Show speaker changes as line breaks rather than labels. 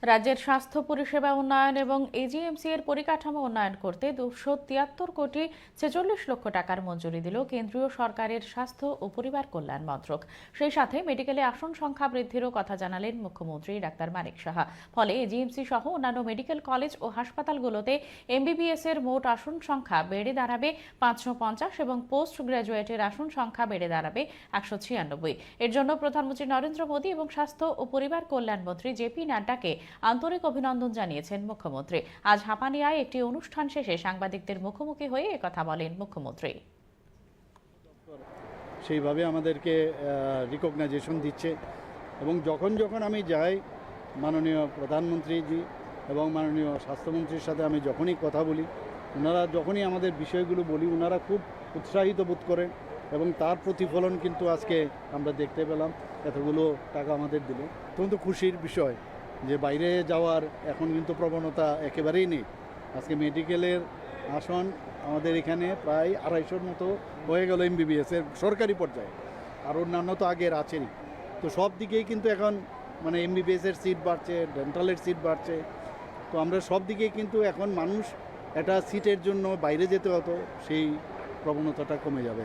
রাজ্যের স্বাস্থ্য পরিষেবা উন্নয়ন এবং এজিএমসি এর পরিকাঠামো উন্নয়ন করতে 273 কোটি 46 লক্ষ টাকার মঞ্জুরি দিল কেন্দ্রীয় সরকারের স্বাস্থ্য ও পরিবার কল্যাণ মন্ত্রক। সেই সাথে মেডিকেলে আসন সংখ্যা বৃদ্ধিরও কথা জানালেন মুখ্যমন্ত্রী ডাক্তার মানিক সাহা। ফলে এজিএমসি সহ অন্যান্য মেডিকেল কলেজ ও হাসপাতালগুলোতে এমবিবিএস এর মোট আসন সংখ্যা বেড়ে দাঁড়াবে 550 এবং পোস্ট গ্রাজুয়েটের আসন সংখ্যা বেড়ে দাঁড়াবে 196। এর জন্য প্রধানমন্ত্রী নরেন্দ্র মোদী এবং স্বাস্থ্য ও পরিবার কল্যাণ মন্ত্রী জেপি নাড্ডাকে আন্তরিক অভিনন্দন জানিয়েছেন মুখ্যমন্ত্রী। আজ হাপানিয়ায় একটি অনুষ্ঠান শেষে সাংবাদিকদের মুখোমুখি হয়ে একথা বলেন মুখ্যমন্ত্রী।
সেইভাবে আমাদেরকে রিকগনাইজেশন দিচ্ছে এবং যখন যখন আমি যাই মাননীয় প্রধানমন্ত্রীজি এবং মাননীয় স্বাস্থ্যমন্ত্রীর সাথে আমি যখনই কথা বলি, ওনারা যখনই আমাদের বিষয়গুলো বলি ওনারা খুব উৎসাহিত বোধ করেন এবং তার প্রতিফলন কিন্তু আজকে আমরা দেখতে পেলাম। এতগুলো টাকা আমাদের দিল, অত্যন্ত খুশির বিষয় যে বাইরে যাওয়ার এখন কিন্তু প্রবণতা একেবারেই নেই। আজকে মেডিকেলের আসন আমাদের এখানে প্রায় 250-র মতো হয়ে গেল এমবিবিএসের সরকারি পর্যায়ে, আর অন্যান্য তো আগের আছেই। তো সব দিকেই কিন্তু এখন মানে এমবিবিএসের সিট বাড়ছে, ডেন্টালের সিট বাড়ছে। তো আমরা সব দিকেই কিন্তু এখন মানুষ একটা সিটের জন্য বাইরে যেতে হতো, সেই প্রবণতাটা কমে যাবে।